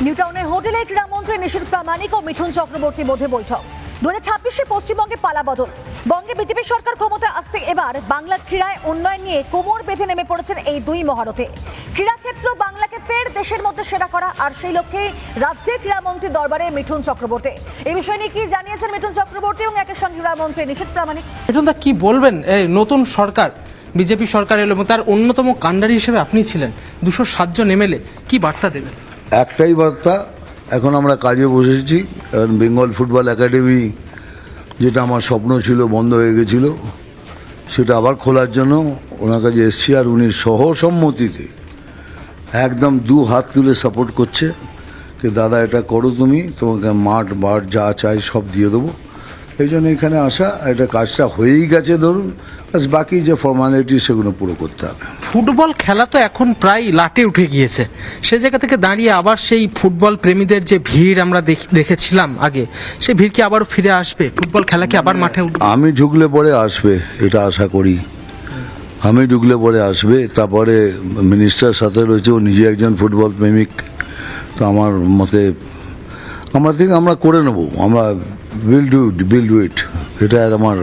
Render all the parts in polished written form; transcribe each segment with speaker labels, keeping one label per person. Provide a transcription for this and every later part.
Speaker 1: নিউটাউনে হোটেলে ক্রীড়ামন্ত্রী নিশীথ প্রামাণিক ও মিঠুন চক্রবর্তীর মধ্যে বৈঠক। 2026 পশ্চিমবঙ্গে পালাবদল। বঙ্গে বিজেপি সরকার ক্ষমতায় আসতে এবার বাংলার ক্রীড়ায় উন্নয়ন নিয়ে কোমর বেঁধে নেমে পড়েছেন এই দুই মহারথী। ক্রীড়াক্ষেত্র বাংলাকে ফের দেশের মধ্যে সেরা করা, আর সেই লক্ষ্যে রাজ্যের ক্রীড়ামন্ত্রী দরবারে মিঠুন চক্রবর্তী। এই বিষয় নিয়ে কি জানিয়েছেন মিঠুন চক্রবর্তী এবং একই সঙ্গে ক্রীড়ামন্ত্রী নিশীথ প্রামাণিক?
Speaker 2: মিঠুন দা, কি বলবেন? এই নতুন সরকার, বিজেপি সরকার এলো এবং তার অন্যতম কাণ্ডারি হিসেবে আপনি ছিলেন। 207 জন এমএলএ, কি বার্তা দেবেন?
Speaker 3: একটাই বার্তা, এখন আমরা কাজে বসেছি। বেঙ্গল ফুটবল একাডেমি, যেটা আমার স্বপ্ন ছিল, বন্ধ হয়ে গেছিল, সেটা আবার খোলার জন্য ওনার কাছে এসছি। আর উনি সহসম্মতিতে একদম দু হাত তুলে সাপোর্ট করছে যে দাদা এটা করো, তুমি, তোমাকে মাঠ বাট যা চাই সব দিয়ে দেবো। এই জন্য এখানে আসা, এটা কাজটা হয়েই গেছে ধরুন, বাকি যে ফর্মালিটি সেগুলো পুরো করতে হবে।
Speaker 2: ফুটবল খেলা তো এখন প্রায় লাটে উঠে গিয়েছে। সে জায়গা থেকে দাঁড়িয়ে আবার সেই ফুটবল প্রেমীদের যে ভিড় আমরা দেখেছিলাম আগে, সেই ভিড় কি আবার ফিরে আসবে? ফুটবল খেলা কি আবার মাঠে উঠবে?
Speaker 3: আমি ঢুকলে পরে আসবে, এটা আশা করি। আমি ঢুকলে পরে আসবে। তারপরে মিনিস্টার সাথে রয়েছে, ও নিজে একজন ফুটবল প্রেমিক। তো আমার মতে আমরা করে নেব, আমরা উইল ডু ইট। এটা আমার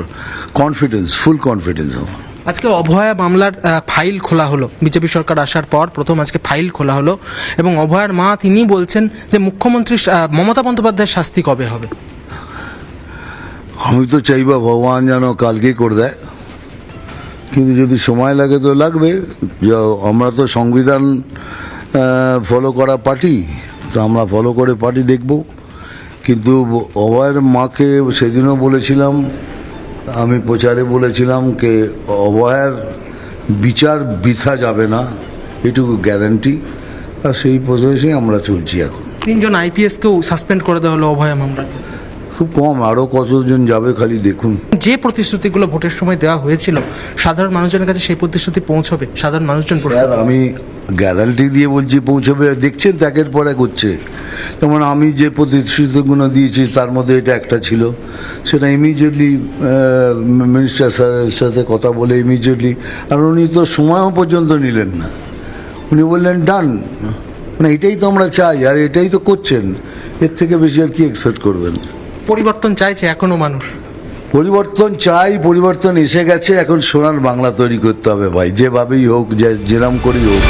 Speaker 3: কনফিডেন্স, ফুল কনফিডেন্স আমার।
Speaker 2: আজকে অভয়া মামলার ফাইল খোলা হলো, বিজেপি সরকার আসার পর প্রথম আজকে ফাইল খোলা হলো এবং অভয়ার মা তিনি বলছেন যে মুখ্যমন্ত্রী মমতা বন্দ্যোপাধ্যায়ের শাস্তি কবে হবে?
Speaker 3: আমি তো চাইবা ভগবান যেন কালকেই করে দেয়, কিন্তু যদি সময় লাগে তো লাগবে। আমরা তো সংবিধান ফলো করা পার্টি, তো আমরা ফলো করে পার্টি দেখব। কিন্তু অভয়ের মাকে সেদিনও বলেছিলাম, আমি প্রচারে বলেছিলাম যে অভয়ের বিচার বৃথা যাবে না, এটুকু গ্যারান্টি। আর সেই প্রসেসে আমরা চলছি এখন।
Speaker 2: 3 জন আইপিএসকেও সাসপেন্ড করে দেওয়া হলো অভয়া মামলাতে।
Speaker 3: খুব কম, আরও কতজন যাবে খালি দেখুন।
Speaker 2: যে প্রতিশ্রুতিগুলো ভোটের সময় দেওয়া হয়েছিল সাধারণ মানুষজনের কাছে, সেই প্রতিশ্রুতি পৌঁছবে? সাধারণ মানুষজন
Speaker 3: আমি গ্যারান্টি দিয়ে বলছি পৌঁছবে। দেখছেন একের পর এক হচ্ছে। যেমন আমি যে প্রতিশ্রুতিগুলো দিয়েছি তার মধ্যে এটা একটা ছিল, সেটা ইমিডিয়েটলি মিনিস্টার স্যারের সাথে কথা বলে ইমিডিয়েটলি, আর উনি তো সময়ও পর্যন্ত নিলেন না, উনি বললেন ডান। মানে এটাই তো আমরা চাই, আর এটাই তো করছেন। এর থেকে বেশি আর কি এক্সপেক্ট করবেন?
Speaker 2: পরিবর্তন চাইছে এখনো মানুষ।
Speaker 3: পরিবর্তন চাই, পরিবর্তন এসে গেছে। এখন সোনার বাংলা তৈরি করতে হবে ভাই, যেভাবেই হোক, যেরম করেই হোক।